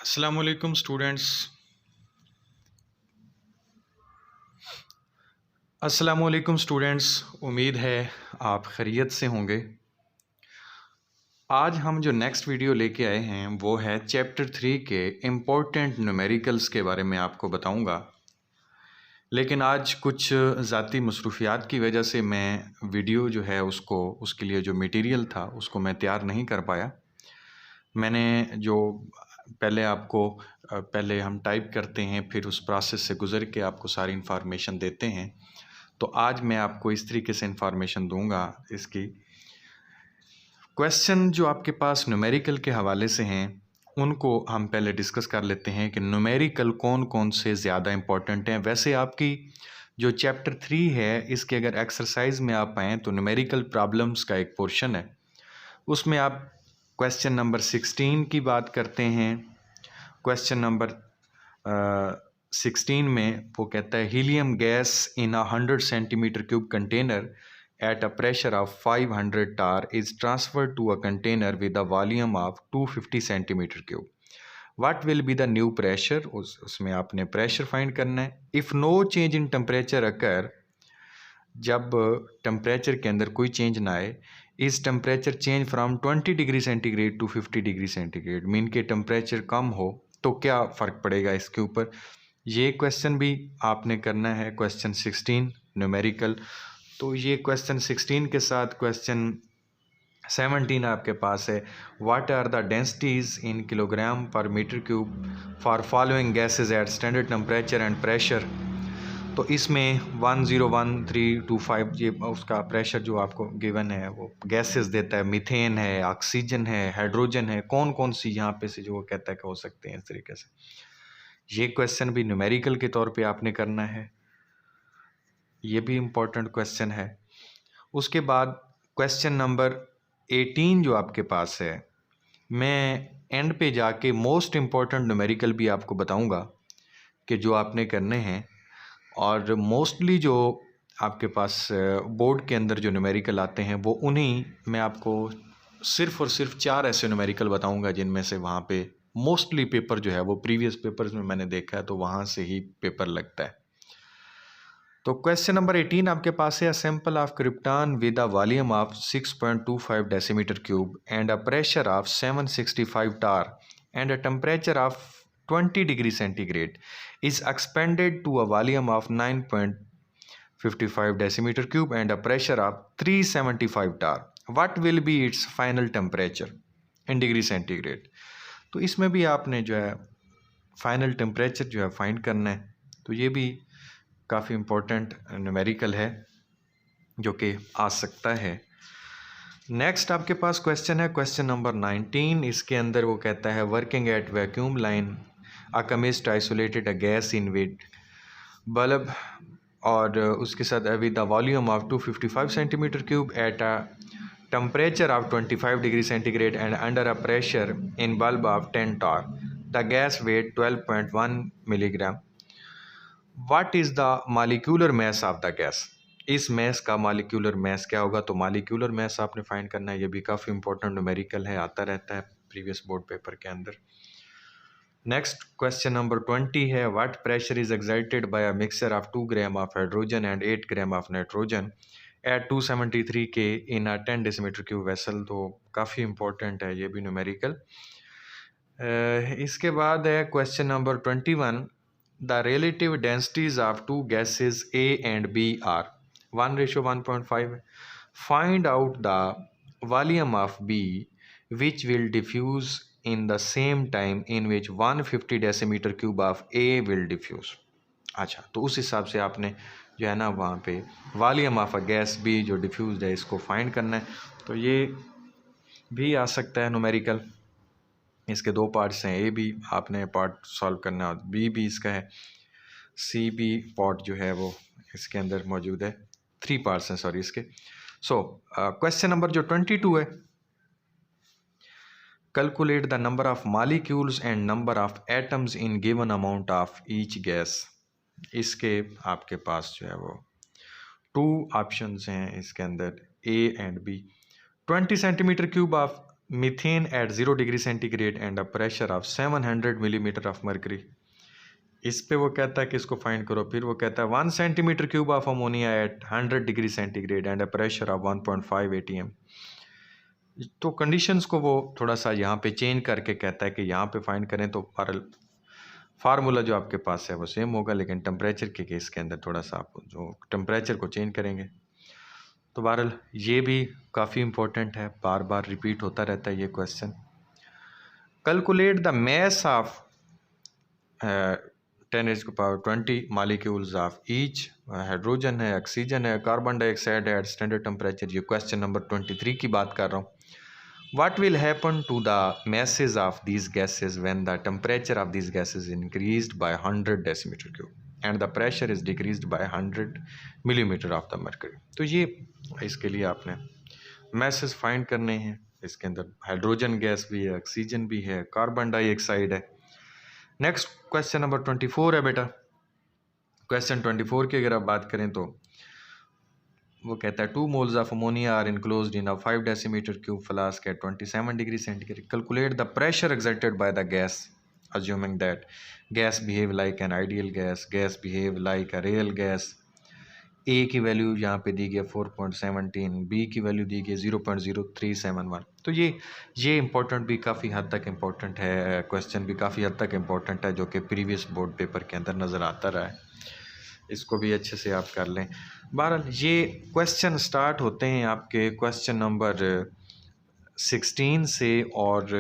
अस्सलामुअलैकुम स्टूडेंट्स। उम्मीद है आप खैरियत से होंगे। आज हम जो नेक्स्ट वीडियो लेके आए हैं वो है चैप्टर 3 के इम्पोर्टेंट न्यूमेरिकल्स के बारे में आपको बताऊंगा। लेकिन आज कुछ ज़ाती मसरूफियात की वजह से मैं वीडियो जो है उसके लिए जो मटेरियल था उसको मैं तैयार नहीं कर पाया। मैंने जो पहले हम टाइप करते हैं, फिर उस प्रोसेस से गुज़र के आपको सारी इन्फॉर्मेशन देते हैं। तो आज मैं आपको इस तरीके से इन्फॉर्मेशन दूंगा। इसकी क्वेश्चन जो आपके पास न्यूमेरिकल के हवाले से हैं उनको हम पहले डिस्कस कर लेते हैं कि न्यूमेरिकल कौन कौन से ज़्यादा इम्पोर्टेंट हैं। वैसे आपकी जो चैप्टर 3 है इसके अगर एक्सरसाइज में आप आएँ तो न्यूमेरिकल प्रॉब्लम्स का एक पोर्शन है, उसमें आप क्वेश्चन नंबर 16 की बात करते हैं। क्वेश्चन नंबर 16 में वो कहता है helium gas in 100 centimetre cube container at a pressure of 500 tar is transferred to a container with a volume of 250 centimetre cube. What will be the new pressure? उसमें आपने प्रेशर फाइंड करना है. If no change in temperature occur, जब temperature के अंदर कोई change ना आए, इस temperature change from 20 degree centigrade to 50 degree centigrade, mean के टेम्परेचर कम हो तो क्या फ़र्क पड़ेगा इसके ऊपर, ये क्वेश्चन भी आपने करना है। Question 16 numerical. तो ये क्वेश्चन 16 के साथ क्वेश्चन 17 आपके पास है, what are the densities in kilogram per metre cube for following gases at standard temperature and pressure. तो इसमें 101325 ये उसका प्रेशर जो आपको गिवन है वो गैसेस देता है, मीथेन है, ऑक्सीजन है, हाइड्रोजन है, कौन कौन सी यहाँ पे से जो वो कहता है कि हो सकते हैं इस तरीके से। ये क्वेश्चन भी न्यूमेरिकल के तौर पे आपने करना है, ये भी इम्पोर्टेंट क्वेश्चन है। उसके बाद क्वेश्चन नंबर 18 जो आपके पास है, मैं एंड पे जाके मोस्ट इम्पॉर्टेंट न्यूमेरिकल भी आपको बताऊंगा कि जो आपने करने हैं। और मोस्टली जो आपके पास बोर्ड के अंदर जो न्यूमेरिकल आते हैं वो उन्हीं मैं आपको सिर्फ़ और सिर्फ 4 ऐसे न्यूमेरिकल बताऊंगा जिनमें से वहाँ पे मोस्टली पेपर जो है वो प्रीवियस पेपर्स में मैंने देखा है तो वहाँ से ही पेपर लगता है। तो क्वेश्चन नंबर 18 आपके पास है, a sample of krypton with a volume of 6.25 decimetre cube and a pressure of 765 tar and a temperature of 20 degree centigrade is expanded to a volume of 9.55 decimeter cube and a pressure of 375 tar. What will be its final temperature in degree centigrade? तो इसमें भी आपने जो है final temperature जो है find करना है। तो ये भी काफ़ी इम्पोर्टेंट न्यूमेरिकल है जो कि आ सकता है। नेक्स्ट आपके पास क्वेश्चन है क्वेश्चन नंबर 19। इसके अंदर वो कहता है working at vacuum line a chemist isolated a gas in with bulb, और उसके साथ with the volume of 255 centimetre cube at a temperature of 25 degree centigrade and under a pressure in bulb of 10 torr, the gas weight 12.1 milligram. What is the molecular mass of the gas? इस mass का molecular mass क्या होगा? तो molecular mass आपने find करना है। ये भी काफ़ी इंपॉर्टेंट न्यूमेरिकल है, आता रहता है प्रीवियस बोर्ड पेपर के अंदर। नेक्स्ट क्वेश्चन नंबर 20 है, what pressure is excited by a mixture of 2 gram of hydrogen and 8 gram of nitrogen eight 273 के इन अ 10 डेसीमीटर क्यूब वेसल। तो काफ़ी इंपॉर्टेंट है ये भी न्यूमेरिकल। इसके बाद है question number 21, the relative densities of two gases A and B are 1:1.5। Find out the volume of B which will diffuse in the same time in which 150 decimetre cube of A will diffuse. अच्छा, तो उस हिसाब से आपने जो है ना वहाँ पे volume of a gas B जो डिफ्यूज है इसको फाइंड करना है। तो ये भी आ सकता है न्यूमेरिकल। इसके दो पार्ट्स हैं, ए बी आपने पार्ट सॉल्व करना है, बी इसका है, सी बी पार्ट जो है वो इसके अंदर मौजूद है। 3 पार्ट्स हैं सॉरी इसके। सो क्वेश्चन नंबर जो 22 है, calculate the number of molecules and number of atoms in given amount of each gas। इसके आपके पास जो है वो 2 ऑप्शंस हैं इसके अंदर, A and B. 20 centimetre cube of methane at 0 degree centigrade and a pressure of 700 millimetre of mercury. इस पे वो कहता है कि इसको फाइंड करो, फिर वो कहता है 1 centimetre cube of ammonia at 100 degree centigrade and a pressure of 1.5 atm। तो कंडीशंस को वो थोड़ा सा यहाँ पे चेंज करके कहता है कि यहाँ पे फाइंड करें, तो फार्मूला जो आपके पास है वो सेम होगा, लेकिन टेम्परेचर के केस के अंदर थोड़ा सा आप जो टेम्परेचर को चेंज करेंगे। तो बहरहाल ये भी काफ़ी इंपॉर्टेंट है, बार बार रिपीट होता रहता है ये question. Calculate the mass of 10⁻20 molecules of each. Hydrogen है, ऑक्सीजन है, कार्बन डाइऑक्साइड है एट स्टैंडर्ड टेम्परेचर। ये क्वेश्चन नंबर 23 की बात कर रहा हूँ। What will happen to the masses of these gases when the temperature of these gases is increased by 100 decimeter cube and the pressure is decreased by 100 millimeter of the mercury? तो ये इसके लिए आपने masses फाइंड करने हैं। इसके अंदर hydrogen gas भी है, ऑक्सीजन भी है, कार्बन डाइऑक्साइड है। नेक्स्ट क्वेश्चन नंबर 24 है बेटा। क्वेश्चन 24 की अगर आप बात करें तो वो कहता है 2 moles of ammonia are enclosed in a 5 decimeter cube flask at 27 degree centigrade. Calculate the pressure exerted by the gas, assuming that gas behave like an ideal gas, gas behave like a real gas. A की value यहाँ पे दी गई 4.17, B की value दी गई 0.0371। तो ये important भी काफ़ी हद तक इम्पोर्टेंट है, क्वेश्चन भी काफ़ी हद तक इम्पोर्टेंट है, जो कि प्रीवियस बोर्ड पेपर के अंदर नज़र आता रहा है। इसको भी अच्छे से आप कर लें। बहरहाल ये क्वेश्चन स्टार्ट होते हैं आपके क्वेश्चन नंबर 16 से और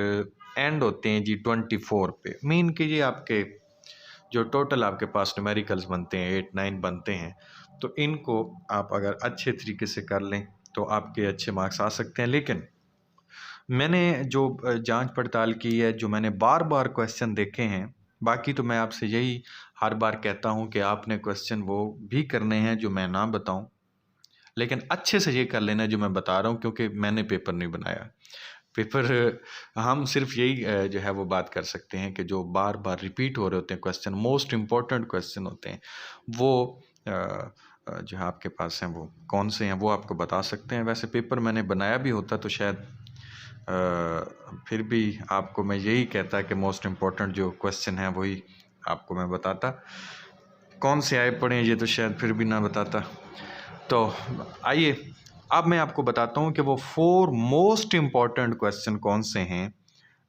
एंड होते हैं जी 24 पे। मीन कि ये आपके जो टोटल आपके पास न्यूमेरिकल्स बनते हैं 8-9 बनते हैं, तो इनको आप अगर अच्छे तरीके से कर लें तो आपके अच्छे मार्क्स आ सकते हैं। लेकिन मैंने जो जांच पड़ताल की है, जो मैंने बार बार क्वेश्चन देखे हैं, बाकी तो मैं आपसे यही हर बार कहता हूं कि आपने क्वेश्चन वो भी करने हैं जो मैं ना बताऊं, लेकिन अच्छे से ये कर लेना जो मैं बता रहा हूं, क्योंकि मैंने पेपर नहीं बनाया। पेपर हम सिर्फ यही जो है वो बात कर सकते हैं कि जो बार बार रिपीट हो रहे होते हैं क्वेश्चन, मोस्ट इम्पॉर्टेंट क्वेश्चन होते हैं, वो जो है आपके पास हैं वो कौन से हैं वो आपको बता सकते हैं। वैसे पेपर मैंने बनाया भी होता तो शायद फिर भी आपको मैं यही कहता कि मोस्ट इम्पॉर्टेंट जो क्वेश्चन है वही आपको मैं बताता। कौन से आए पड़े हैं ये तो शायद फिर भी ना बताता। तो आइए अब मैं आपको बताता हूँ कि वो 4 मोस्ट इम्पॉर्टेंट क्वेश्चन कौन से हैं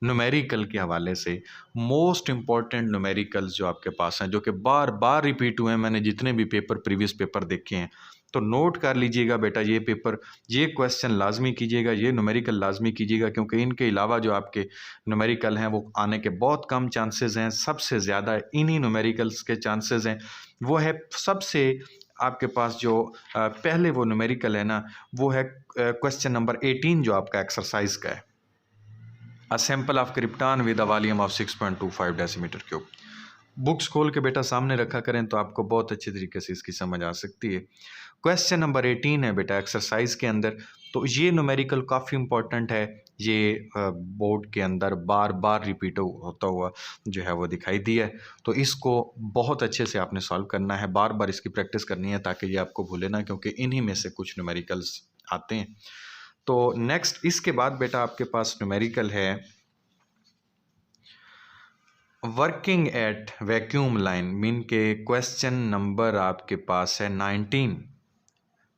न्यूमेरिकल के हवाले से। मोस्ट इम्पॉर्टेंट न्यूमेरिकल्स जो आपके पास हैं, जो कि बार बार रिपीट हुए हैं, मैंने जितने भी प्रीवियस पेपर देखे हैं, तो नोट कर लीजिएगा बेटा। ये क्वेश्चन लाजमी कीजिएगा, ये न्यूमेरिकल लाजमी कीजिएगा, क्योंकि इनके अलावा जो आपके न्यूमेरिकल हैं वो आने के बहुत कम चांसेस हैं। सबसे ज़्यादा इन्हीं न्यूमेरिकल्स के चांसेस हैं। वो है सबसे आपके पास जो पहले वो न्यूमेरिकल है ना, वो है क्वेश्चन नंबर 18 जो आपका एक्सरसाइज का है। A sample of krypton with a volume of 6.25 decimetre cube. Books खोल के बेटा सामने रखा करें तो आपको बहुत अच्छे तरीके से इसकी समझ आ सकती है। क्वेश्चन नंबर 18 है बेटा एक्सरसाइज के अंदर। तो ये न्यूमेरिकल काफ़ी इंपॉर्टेंट है, ये बोर्ड के अंदर बार बार रिपीट होता हुआ जो है वो दिखाई दिया है। तो इसको बहुत अच्छे से आपने सॉल्व करना है, बार बार इसकी प्रैक्टिस करनी है ताकि ये आपको भूले ना, क्योंकि इन्हीं में से कुछ न्यूमेरिकल्स आते हैं। तो नेक्स्ट इसके बाद बेटा आपके पास न्यूमेरिकल है working at vacuum line. Mean के क्वेश्चन नंबर आपके पास है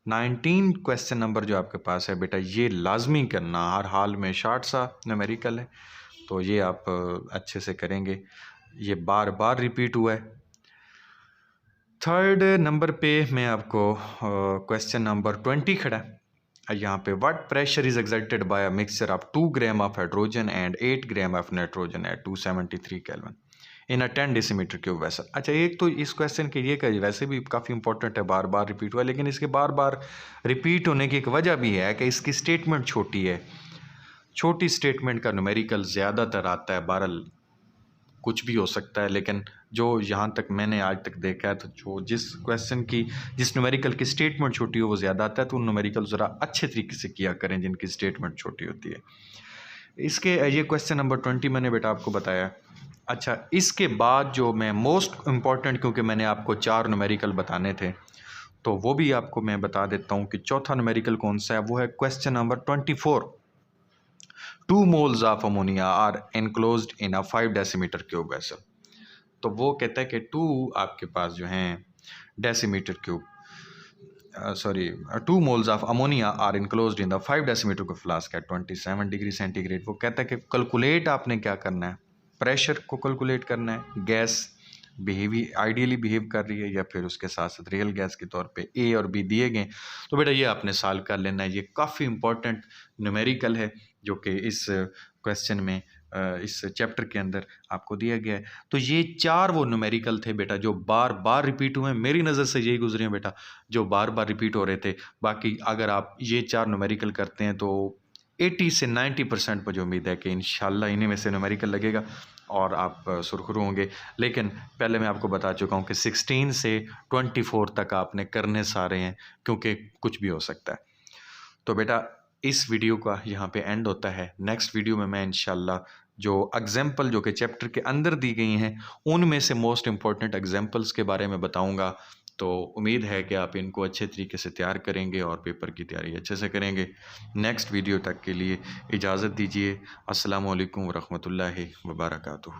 19 क्वेश्चन नंबर जो आपके पास है बेटा, ये लाजमी करना हर हाल में। शॉर्ट सा न्यूमेरिकल है तो ये आप अच्छे से करेंगे, ये बार बार रिपीट हुआ है। थर्ड नंबर पे मैं आपको क्वेश्चन नंबर 20 खड़ा है यहाँ पे। What pressure is exerted by a mixture of 2 gram of hydrogen and 8 gram of nitrogen eight 273 kelvin in a 10 decimetre cube vessel. अच्छा, एक तो इस क्वेश्चन के ये कहिए वैसे भी काफ़ी इंपॉर्टेंट है, बार बार रिपीट हुआ, लेकिन इसके बार बार रिपीट होने की एक वजह भी है कि इसकी स्टेटमेंट छोटी है। छोटी स्टेटमेंट का न्यूमेरिकल ज़्यादातर आता है। बहरहाल कुछ भी हो सकता है, लेकिन जो यहाँ तक मैंने आज तक देखा है, तो जो जिस न्यूमेरिकल की स्टेटमेंट छोटी हो वो ज़्यादा आता है। तो उन न्यूमेरिकल ज़रा अच्छे तरीके से किया करें जिनकी स्टेटमेंट छोटी होती है। इसके ये क्वेश्चन नंबर 20 मैंने बेटा आपको बताया। अच्छा, इसके बाद जो मैं मोस्ट इम्पॉर्टेंट, क्योंकि मैंने आपको 4 न्यूमेरिकल बताने थे, तो वो भी आपको मैं बता देता हूँ कि चौथा न्यूमेरिकल कौन सा है। वो है question number 24। 2 moles of ammonia are enclosed in a 5 decimetre cube vessel. तो वो कहता है कि 2 आपके पास जो हैं decimetre cube sorry 2 moles of ammonia are enclosed in the 5 decimetre cube flask at 27 degree centigrade. वो कहता है कि कैलकुलेट आपने क्या करना है, प्रेशर को कैलकुलेट करना है, गैस आइडियली बिहेव कर रही है या फिर उसके साथ साथ रियल गैस के तौर पे ए और बी दिए गए। तो बेटा ये आपने सॉल्व कर लेना है। ये काफ़ी इंपॉर्टेंट न्यूमेरिकल है जो कि इस क्वेश्चन में इस चैप्टर के अंदर आपको दिया गया है। तो ये 4 वो न्यूमेरिकल थे बेटा जो बार बार रिपीट हुए हैं। मेरी नज़र से यही गुजरे हैं बेटा जो बार बार रिपीट हो रहे थे। बाकी अगर आप ये 4 न्यूमेरिकल करते हैं तो 80 से 90% मुझे उम्मीद है कि इंशाल्लाह इन्हीं में से न्यूमेरिकल लगेगा और आप सुरखरू होंगे। लेकिन पहले मैं आपको बता चुका हूँ कि 16 से 24 तक आपने करने सारे हैं क्योंकि कुछ भी हो सकता है। तो बेटा इस वीडियो का यहाँ पे एंड होता है। नेक्स्ट वीडियो में मैं इंशाल्लाह जो एग्जाम्पल जो कि चैप्टर के अंदर दी गई हैं उनमें से मोस्ट इम्पॉर्टेंट एग्जाम्पल्स के बारे में बताऊँगा। तो उम्मीद है कि आप इनको अच्छे तरीके से तैयार करेंगे और पेपर की तैयारी अच्छे से करेंगे। नेक्स्ट वीडियो तक के लिए इजाज़त दीजिए। अस्सलामु अलैकुम वरहमतुल्लाहि वबरकातुहू।